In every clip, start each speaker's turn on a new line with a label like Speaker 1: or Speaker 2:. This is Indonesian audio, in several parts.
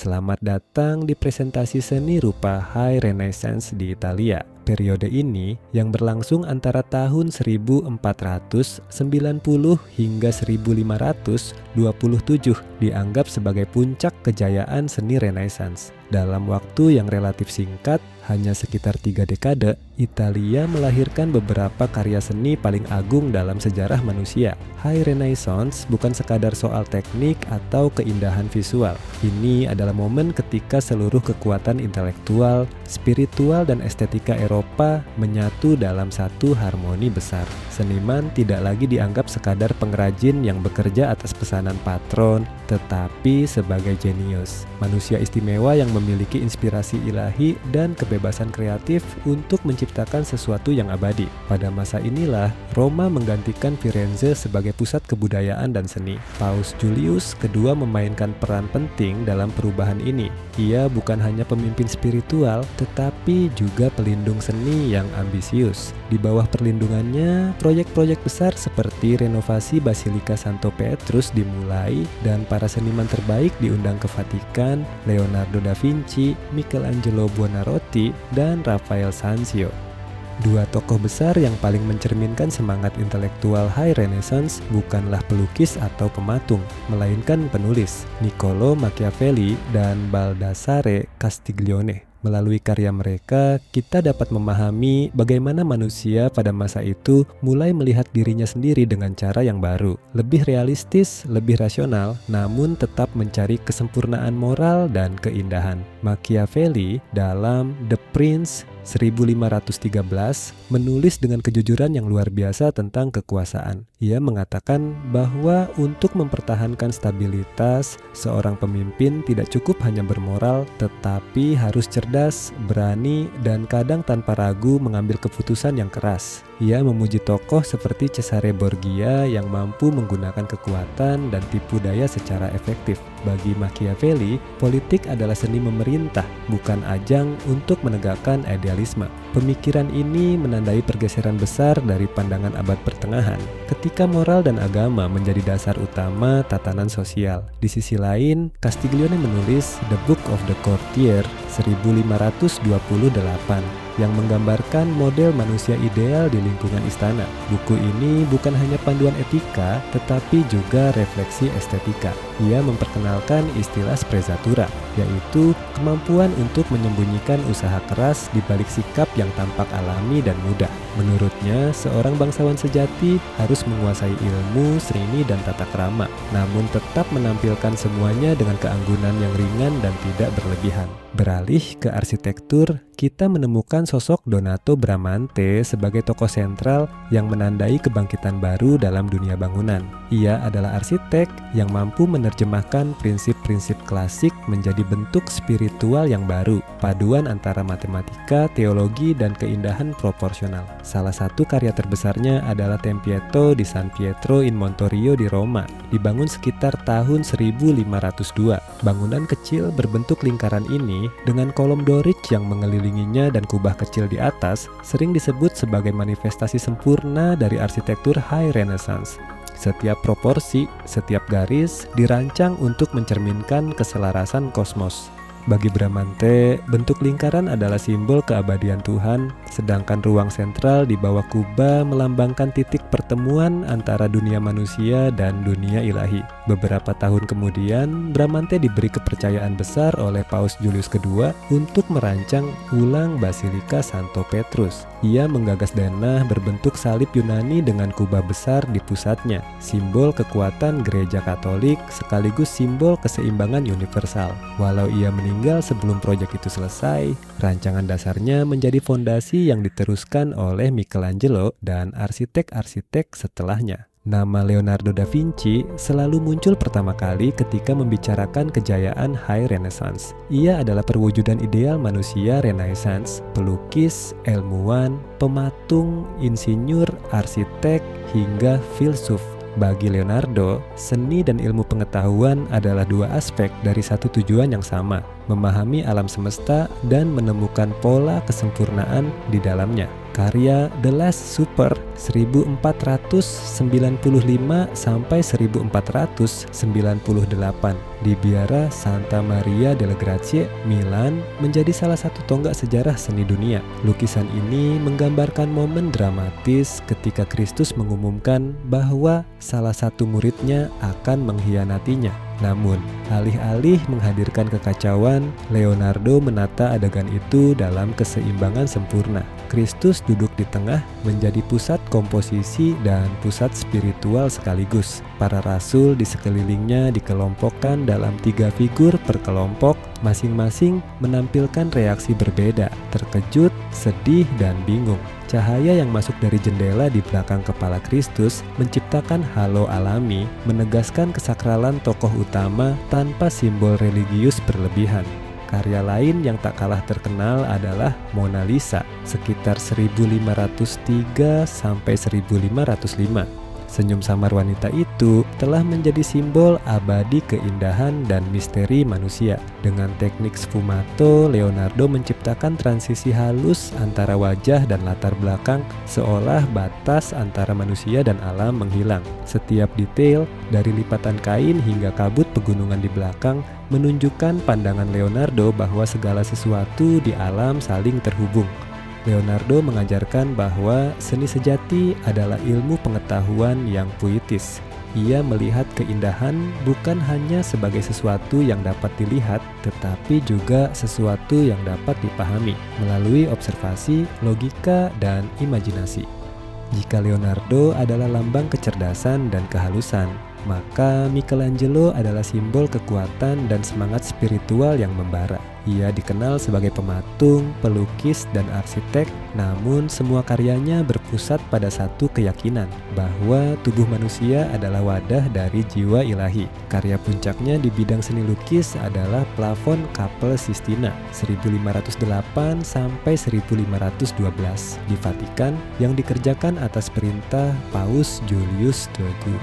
Speaker 1: Selamat datang di presentasi seni rupa High Renaissance di Italia. Periode ini yang berlangsung antara tahun 1490 hingga 1527 dianggap sebagai puncak kejayaan seni Renaissance. Dalam waktu yang relatif singkat, hanya sekitar 3 dekade, Italia melahirkan beberapa karya seni paling agung dalam sejarah manusia. High Renaissance bukan sekadar soal teknik atau keindahan visual. Ini adalah momen ketika seluruh kekuatan intelektual, spiritual, dan estetika Eropa menyatu dalam satu harmoni besar. Seniman tidak lagi dianggap sekadar pengrajin yang bekerja atas pesanan patron, tetapi sebagai jenius, manusia istimewa yang memiliki inspirasi ilahi dan kebebasan kreatif untuk menciptakan sesuatu yang abadi. Pada masa inilah, Roma menggantikan Firenze sebagai pusat kebudayaan dan seni. Paus Julius II memainkan peran penting dalam perubahan ini. Ia bukan hanya pemimpin spiritual, tetapi juga pelindung seni yang ambisius. Di bawah perlindungannya, proyek-proyek besar seperti renovasi Basilika Santo Petrus dimulai dan para seniman terbaik diundang ke Vatikan, Leonardo da Vinci, Michelangelo Buonarroti, dan Raphael Sanzio. Dua tokoh besar yang paling mencerminkan semangat intelektual High Renaissance bukanlah pelukis atau pematung, melainkan penulis, Niccolo Machiavelli dan Baldassare Castiglione. Melalui karya mereka, kita dapat memahami bagaimana manusia pada masa itu mulai melihat dirinya sendiri dengan cara yang baru, lebih realistis, lebih rasional, namun tetap mencari kesempurnaan moral dan keindahan. Machiavelli dalam The Prince 1513 menulis dengan kejujuran yang luar biasa tentang kekuasaan. Ia mengatakan bahwa untuk mempertahankan stabilitas, seorang pemimpin tidak cukup hanya bermoral, tetapi harus cerdas, berani, dan kadang tanpa ragu mengambil keputusan yang keras. Ia memuji tokoh seperti Cesare Borgia yang mampu menggunakan kekuatan dan tipu daya secara efektif. Bagi Machiavelli, politik adalah seni memerintah, bukan ajang untuk menegakkan idealisme. Pemikiran ini menandai pergeseran besar dari pandangan abad pertengahan, ketika moral dan agama menjadi dasar utama tatanan sosial. Di sisi lain, Castiglione menulis The Book of the Courtier 1528 yang menggambarkan model manusia ideal di lingkungan istana. Buku ini bukan hanya panduan etika, tetapi juga refleksi estetika. Ia memperkenalkan istilah sprezzatura, yaitu kemampuan untuk menyembunyikan usaha keras di balik sikap yang tampak alami dan mudah. Menurutnya, seorang bangsawan sejati harus menguasai ilmu, seni, dan tata krama, namun tetap menampilkan semuanya dengan keanggunan yang ringan dan tidak berlebihan. Beralih ke arsitektur, kita menemukan sosok Donato Bramante sebagai tokoh sentral yang menandai kebangkitan baru dalam dunia bangunan. Ia adalah arsitek yang mampu menerjemahkan prinsip-prinsip klasik menjadi bentuk spiritual yang baru, paduan antara matematika, teologi, dan keindahan proporsional. Salah satu karya terbesarnya adalah Tempietto di San Pietro in Montorio di Roma, dibangun sekitar tahun 1502. Bangunan kecil berbentuk lingkaran ini dengan kolom Doric yang mengelilinginya dan kubah kecil di atas sering disebut sebagai manifestasi sempurna dari arsitektur High Renaissance. Setiap proporsi, setiap garis dirancang untuk mencerminkan keselarasan kosmos. Bagi Bramante, bentuk lingkaran adalah simbol keabadian Tuhan, sedangkan ruang sentral di bawah kubah melambangkan titik pertemuan antara dunia manusia dan dunia ilahi. Beberapa tahun kemudian, Bramante diberi kepercayaan besar oleh Paus Julius II untuk merancang ulang Basilika Santo Petrus. Ia menggagas denah berbentuk salib Yunani dengan kubah besar di pusatnya, simbol kekuatan gereja Katolik sekaligus simbol keseimbangan universal. Walau ia meninggal sebelum proyek itu selesai, rancangan dasarnya menjadi fondasi yang diteruskan oleh Michelangelo dan arsitek-arsitek setelahnya. Nama Leonardo da Vinci selalu muncul pertama kali ketika membicarakan kejayaan High Renaissance. Ia adalah perwujudan ideal manusia Renaissance, pelukis, ilmuwan, pematung, insinyur, arsitek, hingga filsuf. Bagi Leonardo, seni dan ilmu pengetahuan adalah dua aspek dari satu tujuan yang sama, memahami alam semesta dan menemukan pola kesempurnaan di dalamnya. Karya The Last Supper 1495 sampai 1498 di Biara Santa Maria delle Grazie, Milan menjadi salah satu tonggak sejarah seni dunia. Lukisan ini menggambarkan momen dramatis ketika Kristus mengumumkan bahwa salah satu muridnya akan mengkhianatinya. Namun, alih-alih menghadirkan kekacauan, Leonardo menata adegan itu dalam keseimbangan sempurna. Kristus duduk di tengah, menjadi pusat komposisi dan pusat spiritual sekaligus. Para rasul di sekelilingnya dikelompokkan dalam 3 figur per kelompok, masing-masing menampilkan reaksi berbeda, terkejut, sedih, dan bingung. Cahaya yang masuk dari jendela di belakang kepala Kristus menciptakan halo alami, menegaskan kesakralan tokoh utama tanpa simbol religius berlebihan. Karya lain yang tak kalah terkenal adalah Mona Lisa, sekitar 1503 sampai 1505. Senyum samar wanita itu telah menjadi simbol abadi keindahan dan misteri manusia. Dengan teknik sfumato, Leonardo menciptakan transisi halus antara wajah dan latar belakang, seolah batas antara manusia dan alam menghilang. Setiap detail, dari lipatan kain hingga kabut pegunungan di belakang, menunjukkan pandangan Leonardo bahwa segala sesuatu di alam saling terhubung. Leonardo mengajarkan bahwa seni sejati adalah ilmu pengetahuan yang puitis. Ia melihat keindahan bukan hanya sebagai sesuatu yang dapat dilihat, tetapi juga sesuatu yang dapat dipahami melalui observasi, logika, dan imajinasi. Jika Leonardo adalah lambang kecerdasan dan kehalusan, maka Michelangelo adalah simbol kekuatan dan semangat spiritual yang membara. Ia dikenal sebagai pematung, pelukis, dan arsitek, namun semua karyanya berpusat pada satu keyakinan, bahwa tubuh manusia adalah wadah dari jiwa ilahi. Karya puncaknya di bidang seni lukis adalah plafon Kapel Sistina 1508 sampai 1512 di Vatikan yang dikerjakan atas perintah Paus Julius II.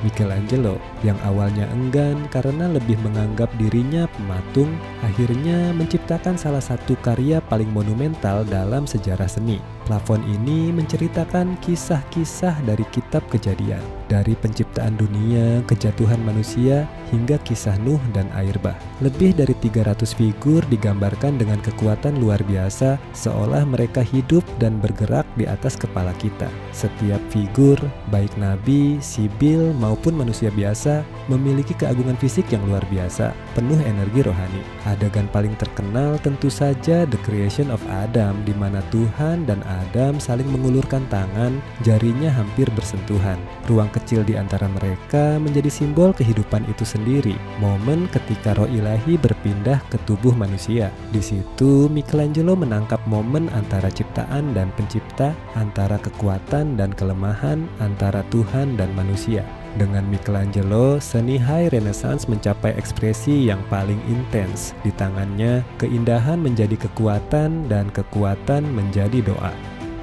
Speaker 1: Michelangelo yang awalnya enggan karena lebih menganggap dirinya pematung, akhirnya menciptakan salah satu karya paling monumental dalam sejarah seni. Plafon ini menceritakan kisah-kisah dari kitab Kejadian, dari penciptaan dunia, kejatuhan manusia, hingga kisah Nuh dan air bah. Lebih dari 300 figur digambarkan dengan kekuatan luar biasa, seolah mereka hidup dan bergerak di atas kepala kita. Setiap figur, baik nabi, sibil, maupun manusia biasa, memiliki keagungan fisik yang luar biasa, penuh energi rohani. Adegan paling terkenal tentu saja The Creation of Adam, di mana Tuhan dan Adam saling mengulurkan tangan, jarinya hampir bersentuhan. Ruang kecil di antara mereka menjadi simbol kehidupan itu sendiri, momen ketika roh ilahi berpindah ke tubuh manusia. Di situ Michelangelo menangkap momen antara ciptaan dan pencipta, antara kekuatan dan kelemahan, antara Tuhan dan manusia. Dengan Michelangelo, seni High Renaissance mencapai ekspresi yang paling intens. Di tangannya, keindahan menjadi kekuatan dan kekuatan menjadi doa.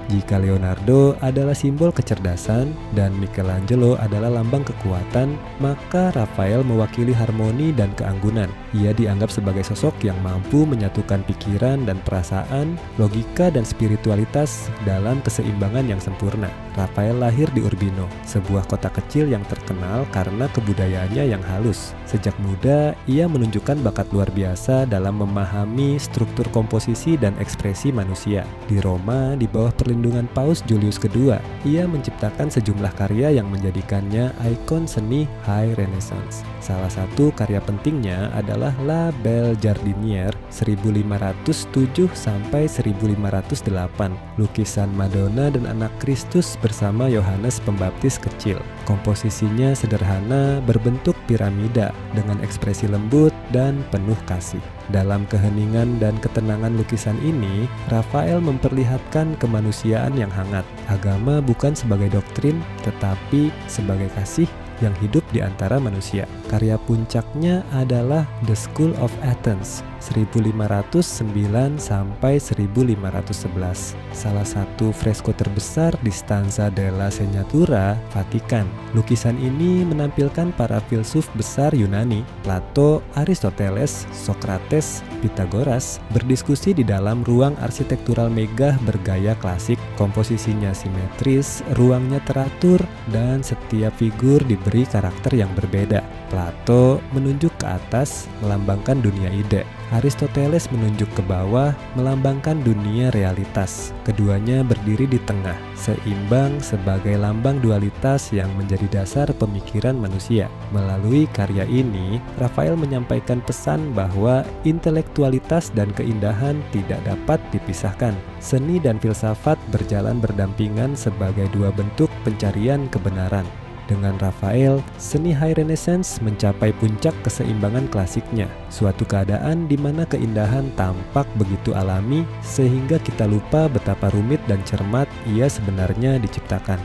Speaker 1: Jika Leonardo adalah simbol kecerdasan dan Michelangelo adalah lambang kekuatan, maka Raphael mewakili harmoni dan keanggunan. Ia dianggap sebagai sosok yang mampu menyatukan pikiran dan perasaan, logika dan spiritualitas dalam keseimbangan yang sempurna. Raphael lahir di Urbino, sebuah kota kecil yang terkenal karena kebudayaannya yang halus. Sejak muda, ia menunjukkan bakat luar biasa dalam memahami struktur komposisi dan ekspresi manusia. Di Roma, di bawah perlindungan Paus Julius II, ia menciptakan sejumlah karya yang menjadikannya ikon seni High Renaissance. Salah satu karya pentingnya adalah La Belle Jardinière 1507 sampai 1508, lukisan Madonna dan anak Kristus bersama Yohanes Pembaptis kecil. Komposisinya sederhana, berbentuk piramida dengan ekspresi lembut dan penuh kasih. Dalam keheningan dan ketenangan lukisan ini, Raphael memperlihatkan kemanusiaan yang hangat. Agama bukan sebagai doktrin, tetapi sebagai kasih yang hidup di antara manusia. Karya puncaknya adalah The School of Athens 1509 sampai 1511. Salah satu fresko terbesar di Stanza della Segnatura, Vatikan. Lukisan ini menampilkan para filsuf besar Yunani, Plato, Aristoteles, Socrates, Pythagoras, berdiskusi di dalam ruang arsitektural megah bergaya klasik. Komposisinya simetris, ruangnya teratur, dan setiap figur diberi karakter yang berbeda. Plato menunjuk ke atas, melambangkan dunia ide. Aristoteles menunjuk ke bawah, melambangkan dunia realitas. Keduanya berdiri di tengah, seimbang sebagai lambang dualitas yang menjadi dasar pemikiran manusia. Melalui karya ini, Raphael menyampaikan pesan bahwa intelektualitas dan keindahan tidak dapat dipisahkan. Seni dan filsafat berjalan berdampingan sebagai dua bentuk pencarian kebenaran. Dengan Raphael, seni High Renaissance mencapai puncak keseimbangan klasiknya, suatu keadaan di mana keindahan tampak begitu alami sehingga kita lupa betapa rumit dan cermat ia sebenarnya diciptakan.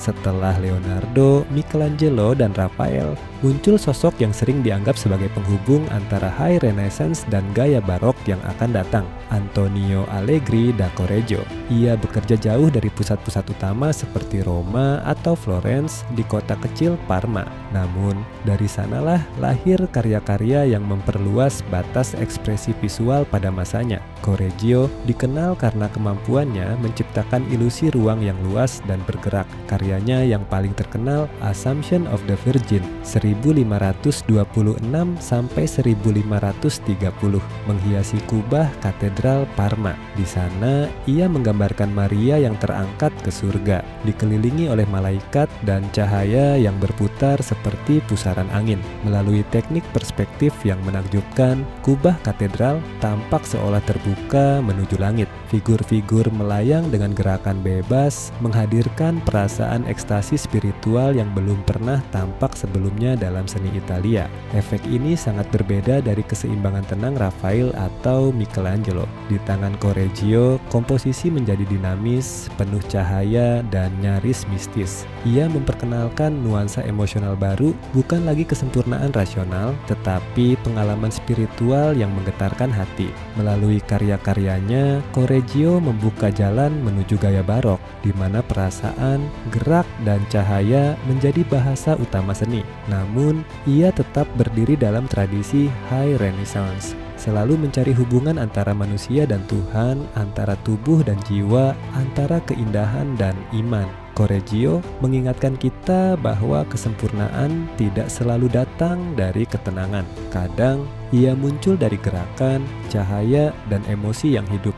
Speaker 1: Setelah Leonardo, Michelangelo, dan Raphael, muncul sosok yang sering dianggap sebagai penghubung antara High Renaissance dan gaya barok yang akan datang, Antonio Allegri da Correggio. Ia bekerja jauh dari pusat-pusat utama seperti Roma atau Florence di kota kecil Parma. Namun, dari sanalah lahir karya-karya yang memperluas batas ekspresi visual pada masanya. Correggio dikenal karena kemampuannya menciptakan ilusi ruang yang luas dan bergerak. Karyanya yang paling terkenal, Assumption of the Virgin, 1526 sampai 1530, menghiasi kubah Katedral Parma. Di sana, ia menggambarkan Maria yang terangkat ke surga, dikelilingi oleh malaikat dan cahaya yang berputar seperti pusaran angin. Melalui teknik perspektif yang menakjubkan, kubah katedral tampak seolah terbuka menuju langit. Figur-figur melayang dengan gerakan bebas, menghadirkan perasaan ekstasi spiritual yang belum pernah tampak sebelumnya dalam seni Italia. Efek ini sangat berbeda dari keseimbangan tenang Raphael atau Michelangelo. Di tangan Correggio, komposisi menjadi dinamis, penuh cahaya, dan nyaris mistis. Ia memperkenalkan nuansa emosional baru, bukan lagi kesempurnaan rasional, tetapi pengalaman spiritual yang menggetarkan hati. Melalui karya-karyanya, Correggio membuka jalan menuju gaya barok, di mana perasaan, gerak, dan cahaya menjadi bahasa utama seni. Namun, ia tetap berdiri dalam tradisi High Renaissance, selalu mencari hubungan antara manusia dan Tuhan, antara tubuh dan jiwa, antara keindahan dan iman. Correggio mengingatkan kita bahwa kesempurnaan tidak selalu datang dari ketenangan. Kadang, ia muncul dari gerakan, cahaya, dan emosi yang hidup.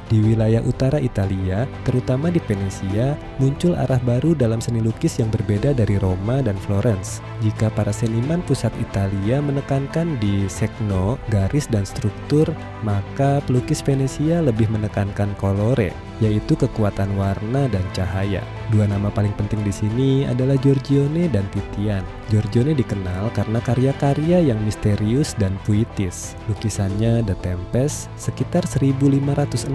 Speaker 1: Di wilayah utara Italia, terutama di Venesia, muncul arah baru dalam seni lukis yang berbeda dari Roma dan Florence. Jika para seniman pusat Italia menekankan di segno, garis, dan struktur, maka pelukis Venesia lebih menekankan colore, yaitu kekuatan warna dan cahaya. Dua nama paling penting di sini adalah Giorgione dan Titian. Giorgione dikenal karena karya-karya yang misterius dan puitis. Lukisannya The Tempest sekitar 1506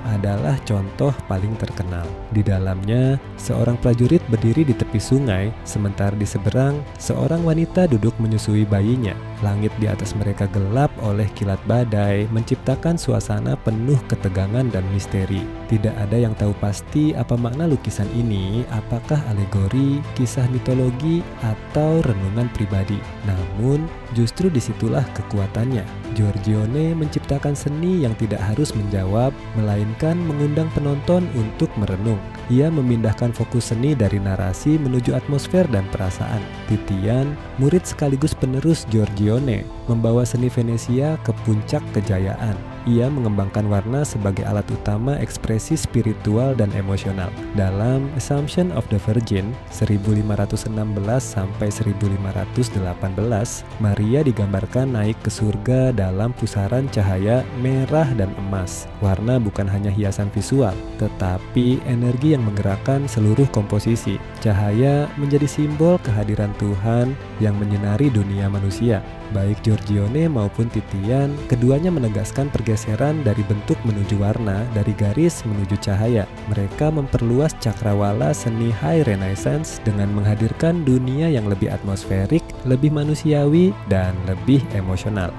Speaker 1: adalah contoh paling terkenal. Di dalamnya, seorang prajurit berdiri di tepi sungai, sementara di seberang, seorang wanita duduk menyusui bayinya. Langit di atas mereka gelap oleh kilat badai, menciptakan suasana penuh ketegangan dan misteri. Tidak ada yang tahu pasti apa makna lukisan ini, apakah alegori, kisah mitologi, atau renungan pribadi. Namun, justru disitulah kekuatannya. Giorgione menciptakan seni yang tidak harus menjawab, melainkan mengundang penonton untuk merenung. Ia memindahkan fokus seni dari narasi menuju atmosfer dan perasaan. Titian, murid sekaligus penerus Giorgione, membawa seni Venesia ke puncak kejayaan. Ia mengembangkan warna sebagai alat utama ekspresi spiritual dan emosional. Dalam Assumption of the Virgin, 1516 sampai 1518, Maria digambarkan naik ke surga dalam pusaran cahaya merah dan emas. Warna bukan hanya hiasan visual, tetapi energi yang menggerakkan seluruh komposisi. Cahaya menjadi simbol kehadiran Tuhan yang menyinari dunia manusia. Baik Giorgione maupun Titian, keduanya menegaskan pergeseran dari bentuk menuju warna, dari garis menuju cahaya. Mereka memperluas cakrawala seni High Renaissance dengan menghadirkan dunia yang lebih atmosferik, lebih manusiawi, dan lebih emosional.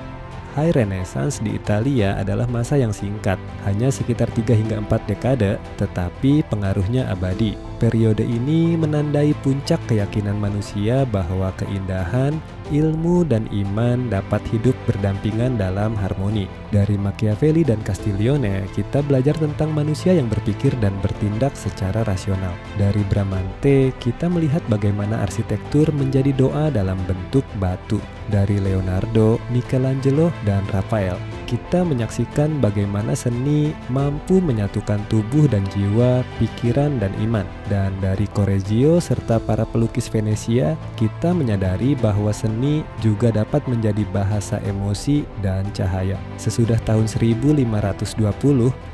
Speaker 1: High Renaissance di Italia adalah masa yang singkat, hanya sekitar 3 hingga 4 dekade, tetapi pengaruhnya abadi. Periode ini menandai puncak keyakinan manusia bahwa keindahan, ilmu, dan iman dapat hidup berdampingan dalam harmoni. Dari Machiavelli dan Castiglione, kita belajar tentang manusia yang berpikir dan bertindak secara rasional. Dari Bramante, kita melihat bagaimana arsitektur menjadi doa dalam bentuk batu. Dari Leonardo, Michelangelo, dan Raphael, kita menyaksikan bagaimana seni mampu menyatukan tubuh dan jiwa, pikiran, dan iman. Dan dari Correggio serta para pelukis Venesia, kita menyadari bahwa seni juga dapat menjadi bahasa emosi dan cahaya. Sesudah tahun 1520,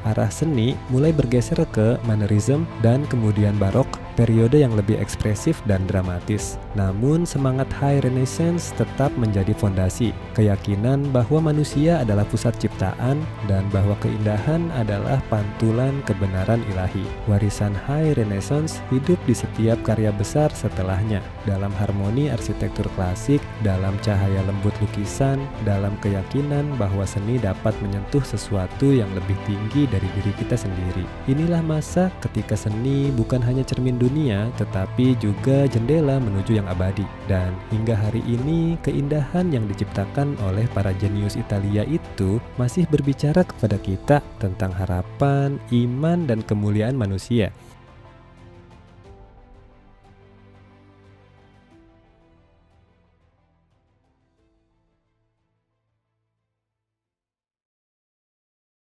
Speaker 1: arah seni mulai bergeser ke Mannerism dan kemudian Barok, periode yang lebih ekspresif dan dramatis. Namun semangat High Renaissance tetap menjadi fondasi, keyakinan bahwa manusia adalah pusat ciptaan dan bahwa keindahan adalah pantulan kebenaran ilahi. Warisan High Renaissance hidup di setiap karya besar setelahnya, dalam harmoni arsitektur klasik, dalam cahaya lembut lukisan, dalam keyakinan bahwa seni dapat menyentuh sesuatu yang lebih tinggi dari diri kita sendiri. Inilah masa ketika seni bukan hanya cermin dunia, tetapi juga jendela menuju yang abadi. Dan hingga hari ini, keindahan yang diciptakan oleh para jenius Italia itu masih berbicara kepada kita tentang harapan, iman, dan kemuliaan manusia.